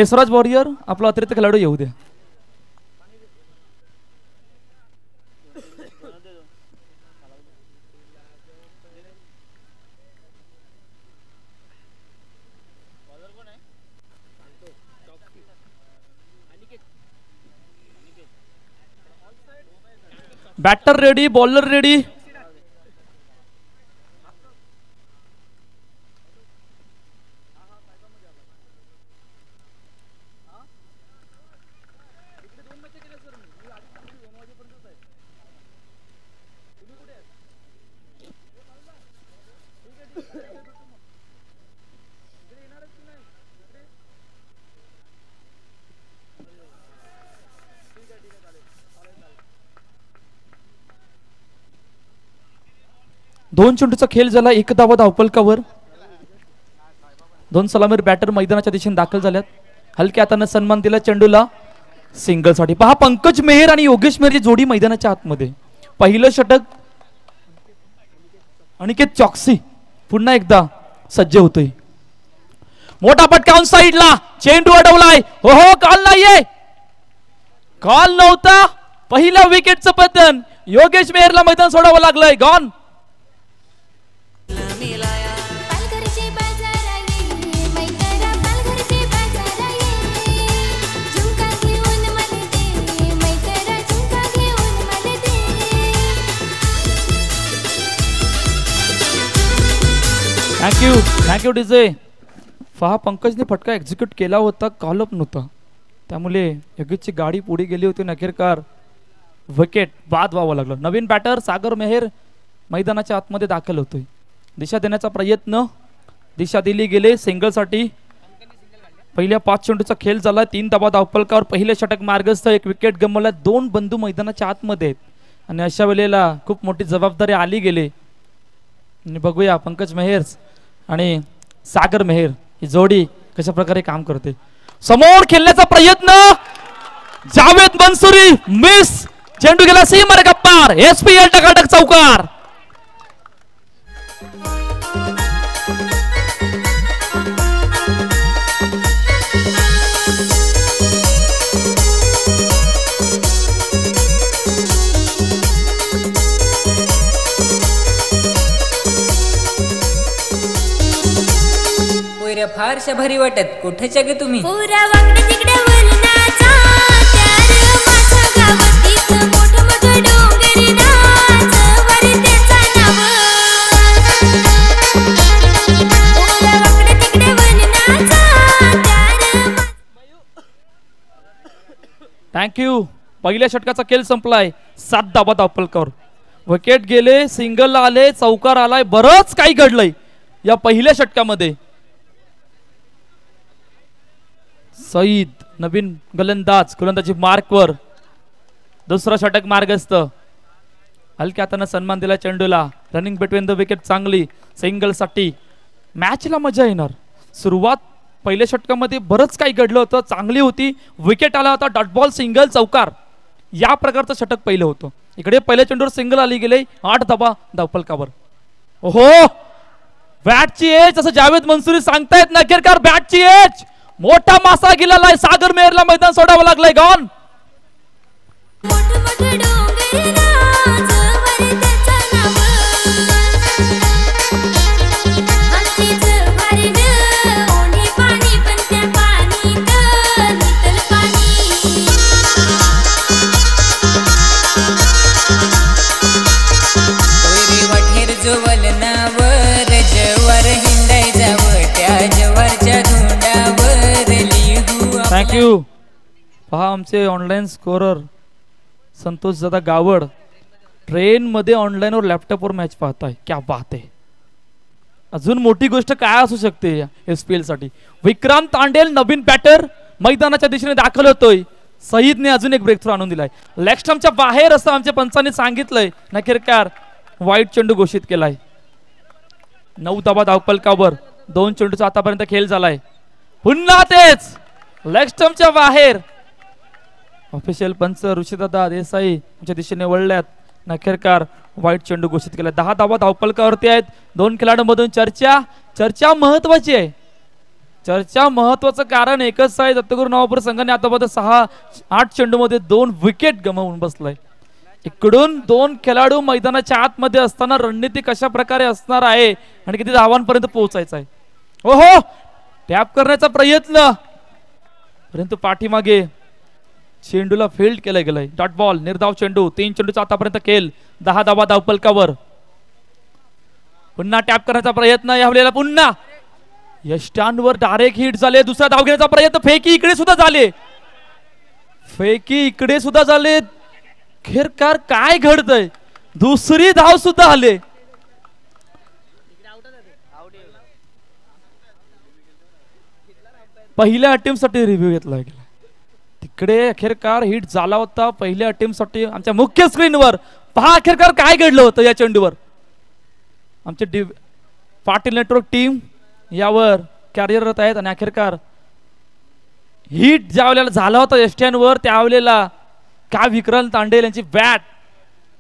Esraj warrior आपला अतिरिक्त खेळाडू येऊ द्या. Batter ready, bowler ready. दोन चेंडूचा खेळ झाला. एक धावा धावफलकावर. दोन सलामीर बॅटर मैदानाच्या दिशेने दाखल झाल्यात. हलक्या हाताने सन्मान दिला चेंडूला सिंगल साठी. पहा पंकज मेहर आणि योगेश मेहरची जोडी मैदानाच्या आतमध्ये. पहिलं षटक. अनिकेत चॉक्सी पुन्हा एकदा सज्ज होतोय. मोठा फटका ऑन साइडला. चेंडू अडवलाय. हो हो, कॉल नाहीये. कॉल नव्हता. पहिल्या विकेटचं पतन. योगेश मेहरला मैदान सोडावं लागलंय. गॉन. Thank you DJ. पहा पंकजने फटका एक्झिक्यूट केला होता, कॉलअप नव्हता, त्यामुळे योगेशची गाडी पुढे गेली होती. अखेरकार विकेट बाद व्हावं लागलं. नवीन बॅटर सागर मेहर मैदानाच्या आतमध्ये दाखल होतोय. दिशा देण्याचा प्रयत्न. दिशा दिली गेले सिंगल साठी. पहिल्या 5 चेंडूचा खेळ झाला. 3 धावा धावफलकावर. पहिले षटक मार्गस्थ. 1 विकेट गमवला. 2 बंधू मैदानाच्या आतमध्ये आहेत आणि अशा वेळेला खूप मोठी जबाबदारी आली गेली. आणि बघूया पंकज मेहर आणि सागर मेहर ही जोडी कशा प्रकारे काम करते. समोर खेळण्याचा प्रयत्न. जावेद मंसूरी मिस. चेंडू गेला सीमारेषा पार. एसपीएल टकाटक चौकार. फारशा भारी वाटत. कुठेच्या गे तुम्ही? थँक्यू. पहिल्या षटकाचा खेळ संपलाय. 7 धावा धावफलकावर. विकेट गेले. सिंगल आले. चौकार आलाय. बरंच काही घडलंय या पहिल्या षटकामध्ये. सईद नवीन गोलंदाजी मार्कवर. दुसरा षटक मार्गस्थ. हलक्या हाताने सन्मान दिला चेंडूला. रनिंग बिटवीन द विकेट चांगली. सिंगल साठी मॅचला मजा येणार. सुरुवात पहिल्या षटकामध्ये बरंच काही घडलं होतं. चांगली होती. विकेट आला होता. डॉट बॉल सिंगल चौकार या प्रकारचं षटक पहिलं होतं. इकडे पहिल्या चेंडूवर सिंगल आली गेले. 8 धावा धावफलकावर. ओहो, बॅटची एज असं जावेद मंसूरी सांगतायत ना. अखेरकार बॅटची एज. मोठा मासा गेलेला आहे. सागर मेहरला मैदान सोडावं लागलंय. गॉन. थँक्यू. पहा आमचे ऑनलाईन स्कोरर संतोष दादा गावड ट्रेन मध्ये ऑनलाईन वर लॅपटॉपवर मॅच पाहताय. क्या बात आहे. अजून मोठी गोष्ट काय असू शकते एसपीएल साठी. विक्रांत तांडेल नवीन बॅटर मैदानाच्या दिशेने दाखल होतोय. सईदने अजून एक ब्रेक थ्रू आणून दिलाय. लेग स्टंपच्या बाहेर असं आमच्या पंचांनी सांगितलंय. अखेरकार वाईट चेंडू घोषित केलाय. 9 धावा धावफलकावर. 2 चेंडूचा आतापर्यंत खेळ झालाय. पुन्हा तेच लेग स्टंपच्या बाहेर. ऑफिशियल पंच ऋषीदादा देसाई यांच्या दिशेने वळल्यात. अखेरकार वाईट चेंडू घोषित केला. 10 धावा धावफलकावरती आहेत. 2 खेळाडूंमधून चर्चा महत्वाची आहे. चर्चा महत्वाचं कारण एकच आहे, दत्तगुरू नवापूर संघाने आतापर्यंत 6-8 चेंडूमध्ये 2 विकेट गमावून बसलाय. इकडून 2 खेळाडू मैदानाच्या आतमध्ये असताना रणनीती कशा प्रकारे असणार आहे आणि किती धावांपर्यंत पोहोचायचं आहे. ओहो, टॅप करण्याचा प्रयत्न, परंतु पाठीमागे चेंडूला फील्ड केलं गेलंय. डॉट बॉल, निर्धाव चेंडू. 3 चेंडूचा आतापर्यंत खेळ, 10 धावा धावफलकावर. पुन्हा टॅप करण्याचा प्रयत्न, यावेळेला पुन्हा यष्टांवर डायरेक्ट हिट झाले. दुसरा धाव घेण्याचा प्रयत्न, फेकी इकडे सुद्धा झाले, फेकी इकडे सुद्धा झाले. खेरकार काय घडतंय, दुसरी धाव सुद्धा आले. पहिल्या अटेम्प्टसाठी रिव्ह्यू घेतला गेला. तिकडे अखेरकार हिट झाला होता पहिल्या अटेम्प्टसाठी. आमच्या मुख्य स्क्रीनवर पहा अखेरकार काय घडलं होतं या चेंडूवर. आमचे पाटील नेटवर्क टीम यावर कार्यरत आहेत आणि अखेरकार हिट ज्या वेळेला झाला होता एसटीएनवर त्यावेळेला का विक्रांत तांडेल यांची बॅट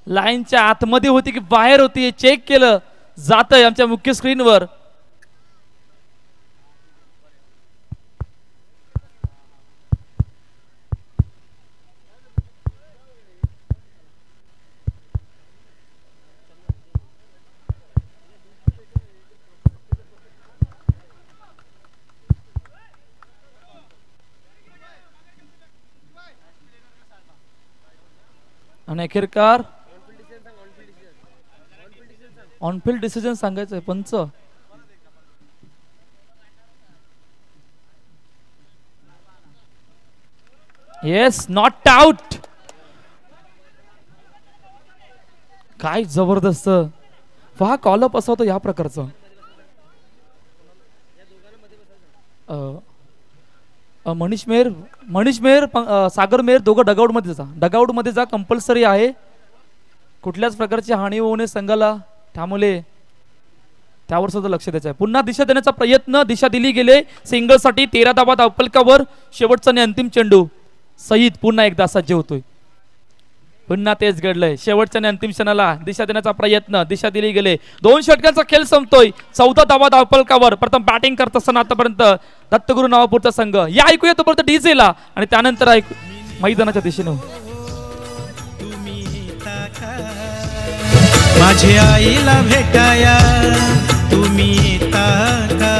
लाईनच्या आतमध्ये होती की बाहेर होती हे चेक केलं जातंय आमच्या मुख्य स्क्रीनवर. आणि अखेरकार ऑनफिल्ड डिसिजन सांगायचंय पंच. Yes, not out. काय जबरदस्त पहा कॉलअप असा होतो या प्रकारचा. मनीष मेहर सागर मेहर दोघं डगआउट मध्ये जा कंपल्सरी आहे. कुठल्याच प्रकारची हानी होऊ नये संघाला, त्यामुळे त्यावर सुद्धा लक्ष द्यायचं आहे. पुन्हा दिशा देण्याचा प्रयत्न, दिशा दिली गेले सिंगल साठी. 13 धावा धावफलकावर. शेवटचा आणि अंतिम चेंडू. सईद पुन्हा एकदा सज्ज होतोय. पुन्हा तेच घडलंय. शेवटच्या आणि अंतिम क्षणाला दिशा देण्याचा प्रयत्न, दिशा दिली गेले. 2 षटकांचा खेळ संपतोय. 14 धावा धावफलकावर. प्रथम बॅटिंग करत असताना आतापर्यंत दत्तगुरू नवापूरचा संघ. या ऐकूया तोपर्यंत डीजेला आणि त्यानंतर ऐकू मैदानाच्या दिशेने. माझ्या आईला भेटाया तुम्ही येता का?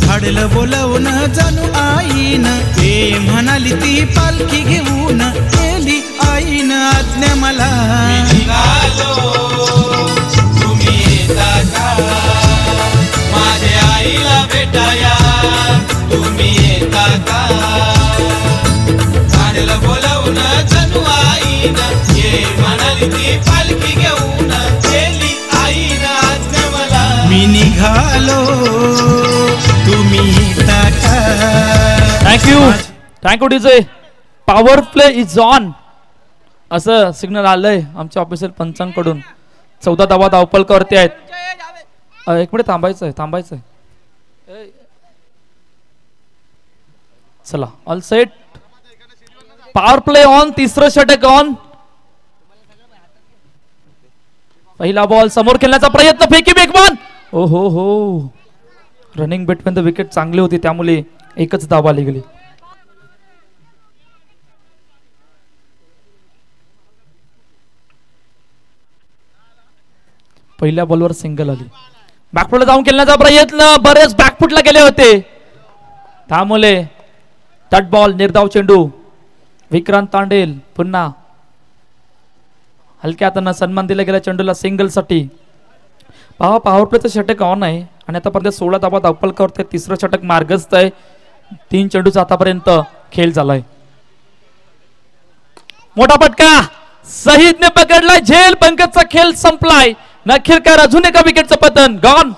धाडलं बोलवून जाणू आईन, ए म्हणाली ती पालखी घेऊन. केली आईन आज्ञा मला. तुम्ही येता का? माझ्या आईला भेटाया तुम्ही येता का? धाडलं बोलवून जाणू आईन, ए म्हणाली ती पालखी घेऊन. केली आईन आज्ञा मला. मी निघालो तुम्ही येता का? Thank you DJ. Power play is on असं सिग्नल आलंय आमच्या ऑफिशियल पंचांकडून. 14 धावा धावफलकावरती आहेत. एक मिनिट थांबायचंय. चला all set. Power play on. तिसरं षटक ऑन. पहिला बॉल समोर खेळण्याचा प्रयत्न, फेकी बेगवान. ओ हो रनिंग बेटपर्यंत विकेट चांगली होती त्यामुळे एकच धाव आली गेली. पहिल्या बॉलवर सिंगल आली. बॅकफुटला जाऊन खेळण्याचा प्रयत्न, बरेच बॅकफुटला गेले होते त्यामुळे डॉट बॉल, निर्धाव चेंडू. विक्रांत तांडेल पुन्हा हलक्या हातांना सन्मान दिला गेला चेंडूला सिंगल साठी. पहा पॉवर प्लेचं षटक ऑन आहे आणि आतापर्यंत 16 धावा धावफलकावर. तिसरं षटक मार्गस्थ आहे. 3 चेंडूचा आतापर्यंत खेळ झालाय. मोठा फटका सहीदने पकडलाय. झेल पंकजचा खेळ संपलाय. अखेरकार अजून एका विकेटचं पतन. गॉन.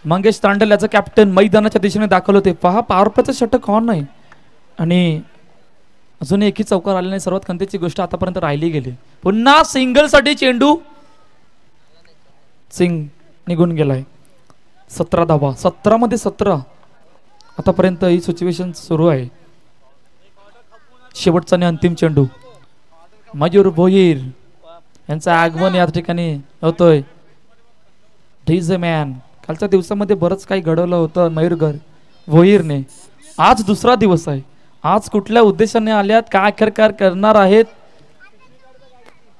मंगेश तांडल याचं कॅप्टन मैदानाच्या दिशेने दाखल होते. पहा पॉवर प्लेचं षटक ऑन आहे आणि अजूनही एकही चौकार आले नाही. सर्वात खंतेची गोष्ट आतापर्यंत राहिली गेली. पुन्हा सिंगल साठी चेंडू. सिंग निघून गेलाय. 17 धावा, 17 मध्ये 17 आतापर्यंत ही सिच्युएशन सुरू आहे. शेवटचा आणि अंतिम चेंडू. मयूर भोईर यांचं आगमन या ठिकाणी होतोय. डीजे मॅन कालच्या दिवसामध्ये बरंच काही घडवलं होतं मयूर भोईरने. आज दुसरा दिवस आहे. आज कुठल्या उद्देशाने आल्यात, काय अखेरकार करणार आहेत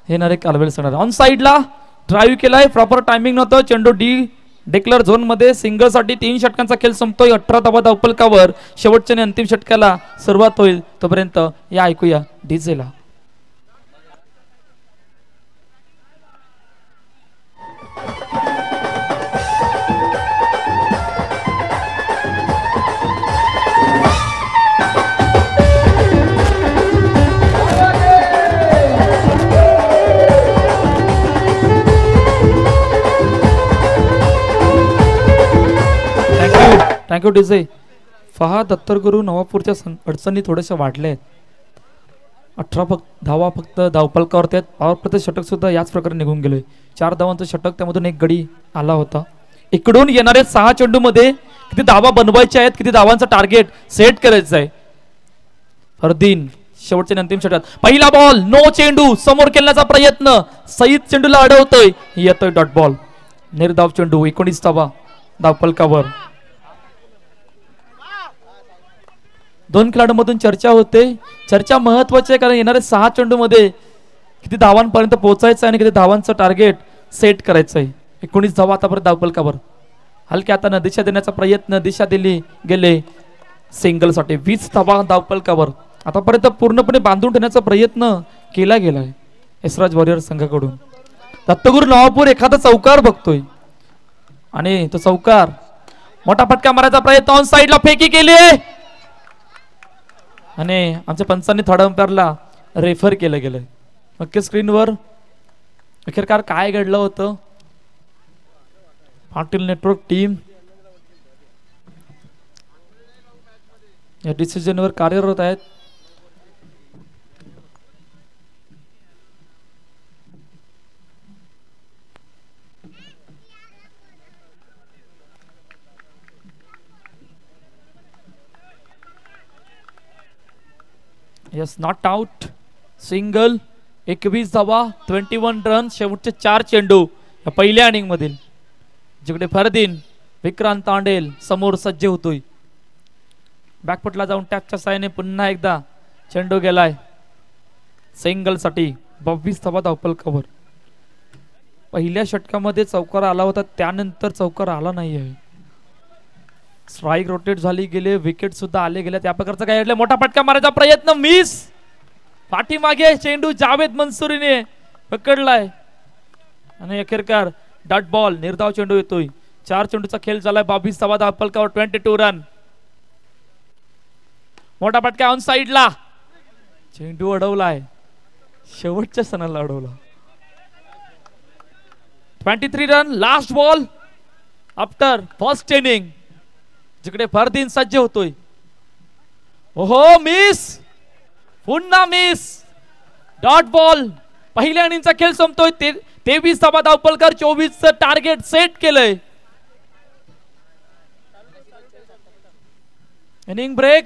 हे नरेक कालवेल सांगणार. ऑन साइडला ड्राईव्ह केलाय, प्रॉपर टायमिंग नव्हतं. चेंडू डेक्लर झोन मध्ये सिंगल साठी 3 षटकांचा खेळ संपतोय. 18 धावा धावफलकावर शेवटच्या आणि अंतिम षटकाला सुरुवात होईल. तोपर्यंत या ऐकूया डीजेला. Thank you DJ. फहाद दत्तरगुरू नवापूरच्या अडचणी थोड्याशा वाढल्या आहेत. 18 धावा फक्त धावपलकावरती आहेत. पॉवर प्लेचं षटक सुद्धा याच प्रकारे निघून गेले. 4 धावांचं षटक, त्यामधून एक गडी आला होता. इकडून येणारे 6 चेंडू मध्ये किती धावा बनवायचे आहेत, किती धावांचं टार्गेट सेट करायचं आहे. फरदीन शेवटच्या अंतिम षटकात पहिला बॉल, नो चेंडू, समोर खेळण्याचा प्रयत्न, सईद चेंडूला अडवतोय, येतोय डॉट बॉल. निर्धाव चेंडू, 19 धावा धावपलकावर. 2 खेळाडूंमधून चर्चा होते. चर्चा महत्वाची आहे कारण येणारे 6 चेंडू मध्ये किती धावांपर्यंत पोहोचायचं आहे आणि किती धावांचं टार्गेट सेट करायचं आहे. 19 धावा आतापर्यंत धावपलकावर. हलक्या हाताने दिशा देण्याचा प्रयत्न, दिशा दिली गेले सिंगल साठी. 20 धावा धावपलकावर. आतापर्यंत पूर्णपणे बांधून ठेवण्याचा प्रयत्न केला गेलाय एसराज वॉरियर संघाकडून. दत्तगुरू नवापूर एखादा चौकार बघतोय आणि तो चौकार, मोठा फटका मारायचा प्रयत्न, ऑन साइडला फेकी केली आणि आमच्या पंचांनी थर्ड अंपायरला रेफर केलं गेलं. नक्की स्क्रीनवर अखेरकार काय घडलं होतं. पाटील नेटवर्क टीम या डिसिजनवर कार्यरत आहेत. यस, नॉट आउट, सिंगल, 21 धावा, 21 रन, शेवटचे 4 चेंडू या पहिल्या इनिंग मधील. जिकडे फरदीन विक्रांत तांडेल समोर सज्ज होतोय. बॅकफुटला जाऊन टॅपच्या साहाय्याने पुन्हा एकदा चेंडू गेलाय सिंगल साठी. 22 धावा धावपलकावर. पहिल्या षटकामध्ये चौकार आला होता, त्यानंतर चौकार आला नाही आहे. स्ट्राईक रोटेट झाली गेले, विकेट सुद्धा आले गेले. त्या प्रकारचा काय घडलं, मोठा फटका मारायचा प्रयत्न, मिस. पाठीमागे चेंडू जावेद मंसूरीने पकडलाय आणि अखेरकार डॉट बॉल, निर्धाव चेंडू येतोय. 4 चेंडूचा खेळ झालाय. 22 धावा धावपलकावर, 22 रन. मोठा फटका ऑन साइडला, चेंडू अडवलाय, शेवटच्या सणाला अडवला. 23 run, last ball after first inning. जिकडे फरदीन सज्ज होतोय. ओहो, मिस, पुन्हा मिस, डॉट बॉल. पहिल्या इनिंगचा खेळ संपतोय. 23 धावा धावपलकर, 24 टार्गेट सेट केलंय. Inning break,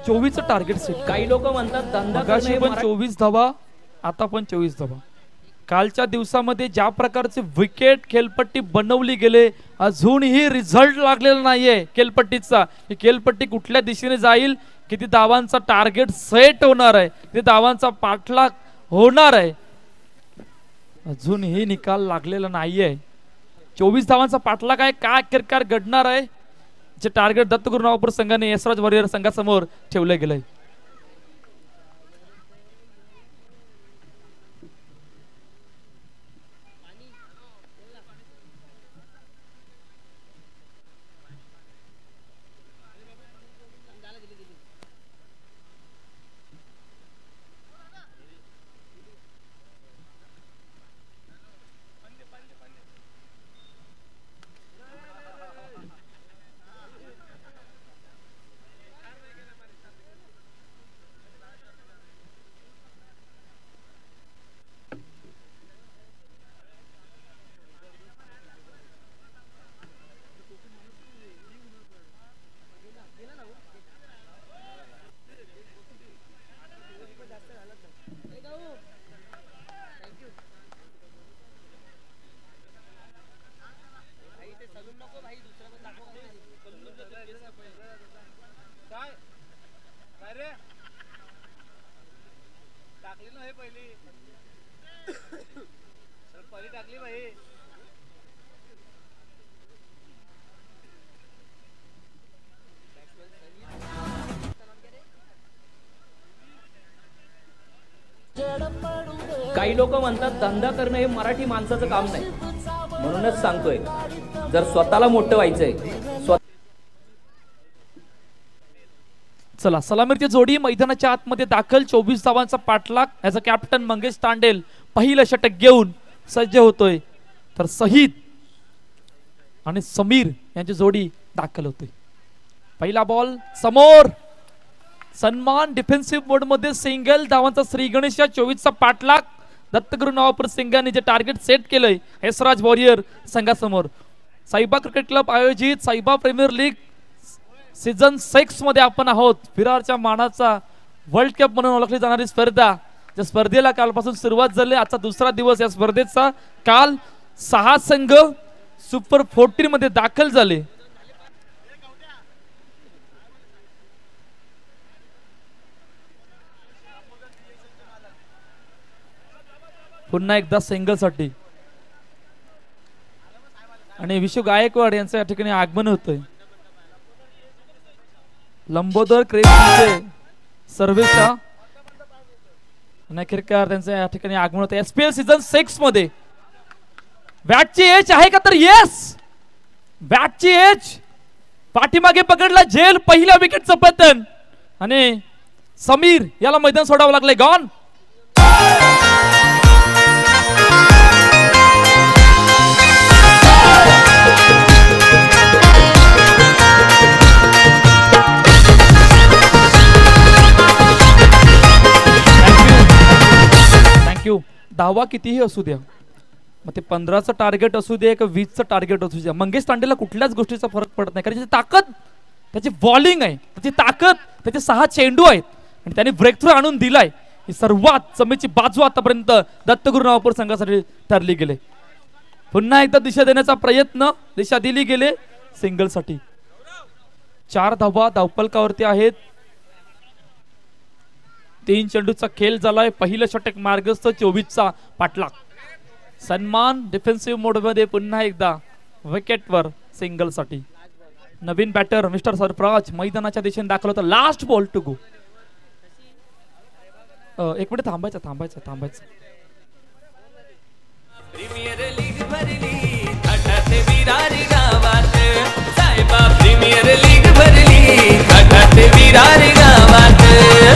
24 target set. काही लोक म्हणतात धंदा करणे पण 24 धावा, आता पण 24 धावा. कालच्या दिवसामध्ये ज्या प्रकारचे विकेट खेळपट्टी बनवली गेले, अजूनही रिझल्ट लागलेला नाहीये खेळपट्टीचा. ही खेळपट्टी कुठल्या दिशेने जाईल, किती धावांचा टार्गेट सेट होणार आहे, किती धावांचा पाठलाग होणार आहे, अजूनही निकाल लागलेला नाहीये. 24 धावांचा पाठलाग आहे. काय अखेरकार घडणार आहे, जे टार्गेट दत्तगुरू नवापूर संघाने यशराज वॉरियर संघासमोर ठेवलं गेलंय. काही लोक म्हणतात धंदा करणं हे मराठी माणसाचं काम नाही, म्हणूनच सांगतोय जर स्वतःला मोठं व्हायचंय चला सलामीची जोडी मैदानाच्या आतमध्ये दाखल. 24 धावांचा पाठलाग. याचा कॅप्टन मंगेश तांडेल पहिलं षटक घेऊन सज्ज होतोय, तर सहीद आणि समीर यांची जोडी दाखल होते. पहिला बॉल समोर, सन्मान डिफेन्सिव्ह मोड मध्ये सिंगल. धावांचा श्री गणेश 24चा पाठलाग. दत्तगुरु नवापूर सिंगांनी जे टार्गेट सेट केलंय यशराज वॉरियर संघासमोर. साईबा क्रिकेट क्लब आयोजित साईबा प्रीमियर लीग सीझन 6 मध्ये आपण आहोत. विरारच्या मानाचा वर्ल्ड कप म्हणून ओळखली जाणारी स्पर्धा, त्या स्पर्धेला कालपासून सुरुवात झाली. आजचा दुसरा दिवस या स्पर्धेचा. काल 6 संघ सुपर 14 मध्ये दाखल झाले. पुन्हा एकदा सिंगल साठी आणि विशू गायकवाड यांचं या ठिकाणी आगमन होतंय. लंबोदर क्रेसचे सर्वेशा अखेरकार त्यांचं या ठिकाणी आगमन होतं. एसपीएल सीझन 6 मध्ये बॅटची एज आहे का, तर येस, बॅटची एज. पाठीमागे पकडला झेल, पहिल्या विकेटचं पतन आणि समीर याला मैदान सोडावं लागलंय. गॉन. धावा कितीही असू द्या, मग ते 15चं टार्गेट असू दे का 20चं टार्गेट असू द्या, मंगेश तांडेला कुठल्याच गोष्टीचा फरक पडत नाही. कारण त्याची ताकद, त्याची बॉलिंग आहे, त्याची ताकद, त्याचे 6 चेंडू आहेत आणि त्याने ब्रेक थ्रू आणून दिलाय. ही सर्वात चमेची बाजू आतापर्यंत दत्तगुरु नवापूर संघासाठी ठरली गेले. पुन्हा एकदा दिशा देण्याचा प्रयत्न, दिशा दिली गेले सिंगल साठी. 4 धावा धावपलकावरती आहेत. 3 चेंडूचा खेळ झालाय. पहिलं षटक मार्गस्थ. 24चा पाठलाग. सन्मान डिफेन्सिव्ह मोड मध्ये पुन्हा एकदा विकेटवर सिंगल साठी. नवीन बॅटर मिस्टर सरफराज मैदानाच्या दिशेने दाखल होता. Last ball to go. 1 minute थांबायचं. प्रीमियर लीग भरली थाटात विरारी गावात. साहेबा प्रीमियर लीग भरली थाटात विरारी गावात.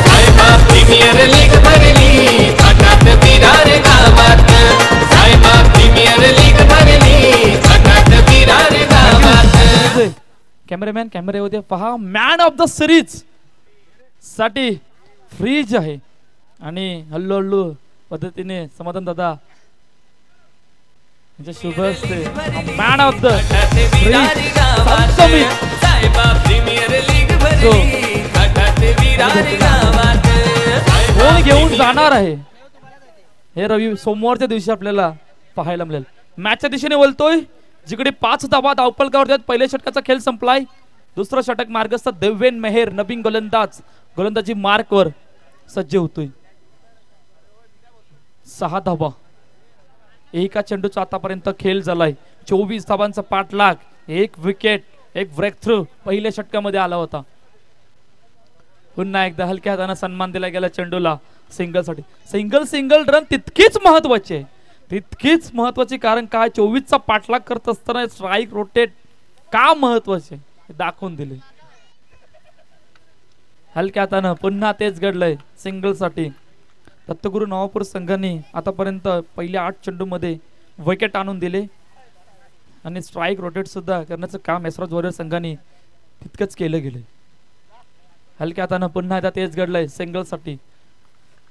साहेबा प्रीमियर लीग भरली थाटात विरारी गावात. साहेबा प्रीमियर लीग भरली थाटात विरारी गावात. कॅमेरामॅन कॅमेरे होते पहा. मॅन ऑफ द सिरीज साठी फ्रीज आहे आणि हल्लू पद्धतीने समाधान दादा शुभ असते. मॅन ऑफ द कोण घेऊन जाणार आहे हे सोमवारच्या दिवशी आपल्याला पाहायला मिळेल. मॅचच्या दिशेने वळतोय, जिकडे 5 धावा धावपलकावर आहेत. पहिल्या षटकाचा खेळ संपलाय. दुसरा षटक मार्गस्थ. देवेन मेहर नवीन गोलंदाजी मार्कवर सज्ज होतोय. 6 धावा. एका चेंडूचा आतापर्यंत खेळ झालाय. 24 धावांचा पाठलाग. 1 विकेट, 1 ब्रेक थ्रू पहिल्या षटकामध्ये आला होता. पुन्हा एकदा हलक्या हाताने सन्मान दिला गेला चेंडूला सिंगल साठी. सिंगल रन तितकीच महत्वाची आहे, तितकीच महत्वाची. कारण काय, 24चा पाठलाग करत असताना स्ट्राईक रोटेट का महत्वाचे हे दाखवून दिले. हलक्या हाताने पुन्हा तेच घडलंय सिंगल साठी. दत्तगुरु नवापूर संघाने आतापर्यंत पहिल्या 8 चेंडू मध्ये विकेट आणून दिले आणि स्ट्राईक रोटेट सुद्धा करण्याचं काम यशराज वॉरियर संघाने तितकंच केलं गेले. हलक्या हाताने पुन्हा एकदा तेच घडलंय सिंगल साठी.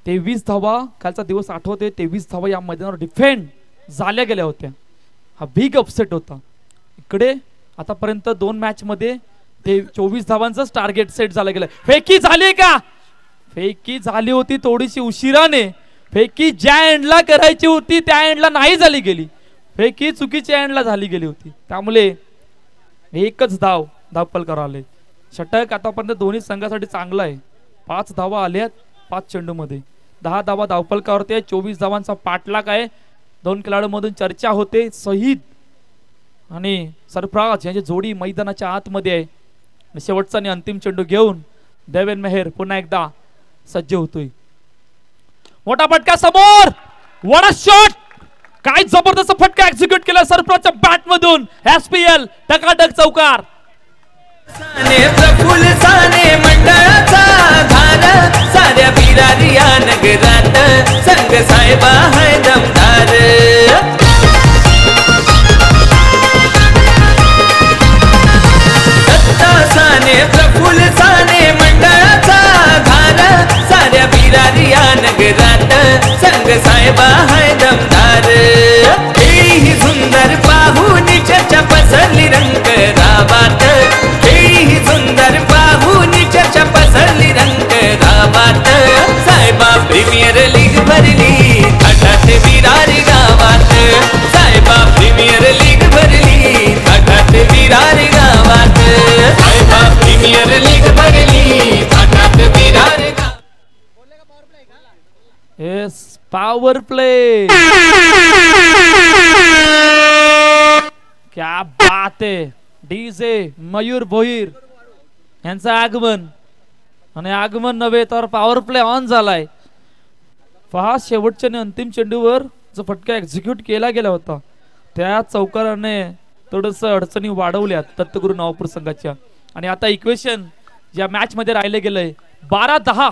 23 धावा. कालचा दिवस आठवते. 23 धावा या मैदानावर डिफेंड झाल्या गेल्या होत्या. हा बिग अपसेट होता. इकडे आतापर्यंत 2 मॅच मध्ये ते 24 धावांचंच टार्गेट सेट झालं गेलं. फेकी झाली का? फेकी झाली होती थोडीशी उशिराने. फेकी ज्या एंडला करायची होती त्या एंडला नाही झाली गेली. फेकी चुकीच्या एंडला झाली गेली होती. त्यामुळे एकच धावपलकार आले. षटक आतापर्यंत दोन्ही संघासाठी चांगला आहे. 5 धावा आल्यात 5 चेंडू मध्ये. 10 धावा धावफलकावरती, 24 धावांचा पाठलाग आहे. 2 खेळाडूंमधून चर्चा होते. शहीद आणि सरफराज यांची जोडी मैदानाच्या आतमध्ये आहे. शेवटचा आणि अंतिम चेंडू घेऊन देवेन मेहर पुन्हा एकदा सज्ज होतोय. मोठा फटका समोर, वडा शॉट, काय जबरदस्त फटका एक्झिक्यूट केला सरफराजच्या बॅट मधून. SPL टकाटक चौकार. प्रफुल साने मंडळाचा धार, साऱ्या बिरारी या नगरात संग साहेबा हाय दमदार. दत्ता साने प्रफुल साने मंडळाचा धार, साऱ्या बिरारी या नगरात संग साहेबा हाय दमदार. ही सुंदर पाहून चर्चा पसरली रंग राबात, ही सुंदर पाहून चर्चा पसरली रंग राबात. साहेबा प्रीमियर लीग भरली थाटात विरारी गावात, साहेबा प्रीमियर लीग भरली थाटात विरारी गावात, साहेबा प्रीमियर लीग भरली थाटात विरारी गावात. Yes, power play. क्या बात आहे. डीजे मयूर भोईर यांचं आगमन, आणि आगमन नव्हे तर पॉवर प्ले ऑन झालाय. पहा, शेवटच्या आणि अंतिम चेंडूवर जो फटका एक्झिक्यूट केला गेला होता त्या चौकाराने थोडस अडचणी वाढवल्यात दत्तगुरु नवापूर संघाच्या. आणि आता इक्वेशन या मॅच मध्ये राहिले गेलंय 12-10.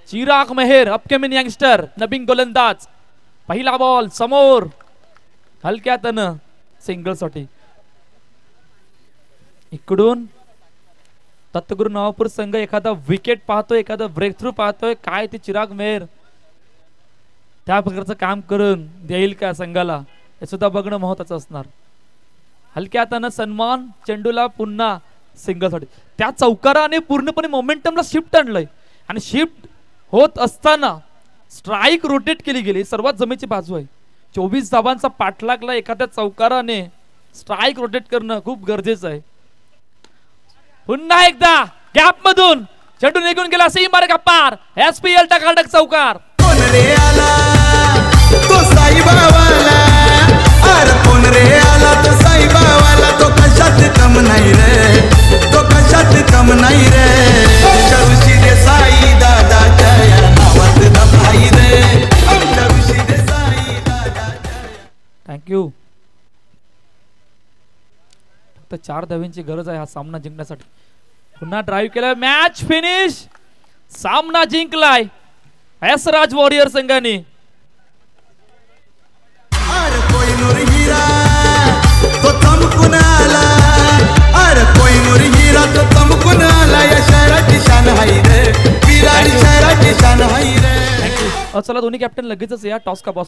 चिराग मेहर अपकमिंग यंगस्टर, नवीन गोलंदाज. पहिला बॉल समोर, हलक्यातनं सिंगल साठी. इकडून दत्तगुरु नवापूर संघ एखादा विकेट पाहतोय, एखादा ब्रेक थ्रू पाहतोय. काय ते चिराग मेहर त्या प्रकारचं काम करून देईल का संघाला, हे सुद्धा बघणं महत्वाचं असणार. हलक्या हातानं सन्मान, चेंडूला पुन्हा सिंगल साठी. त्या चौकाराने पूर्णपणे मोमेंटमला शिफ्ट आणलंय, आणि शिफ्ट होत असताना स्ट्राईक रोटेट केली गेली. सर्वात जमेची बाजू आहे. 24 धावांचा पाठलागला एखाद्या चौकाराने स्ट्राईक रोटेट करणं खूप गरजेचं आहे. पुन्हा एकदा गॅप मधून चेंडू निघून गेला सीमारेखा पार. SPL टकाटक चौकार. कोण रे आला तो साईबावाला, अरे कोण रे आला तो साईबावाला, तो कशात कम नाही रे, तो कशात कम नाही रे. आमच्या ऋषी दे साई दादाच्या या नावात दमाई रे, आमच्या ऋषी दे साई दादाच्या. थँक्यू. फक्त 4 धावांची गरज आहे हा सामना जिंकण्यासाठी. पुन्हा ड्राईव्ह केला, मॅच फिनिश. सामना जिंकलाय एस राज वॉरियर संघाने. अरे कोहिनूर हिरा तो चमकून आला, अरे कोहिनूर हिरा तो चमकून आला. या शहराची शान हाय रे, विरारी शहराची शान हाय रे. चला, दोन्ही कॅप्टन लगेचच या टॉस का बॉस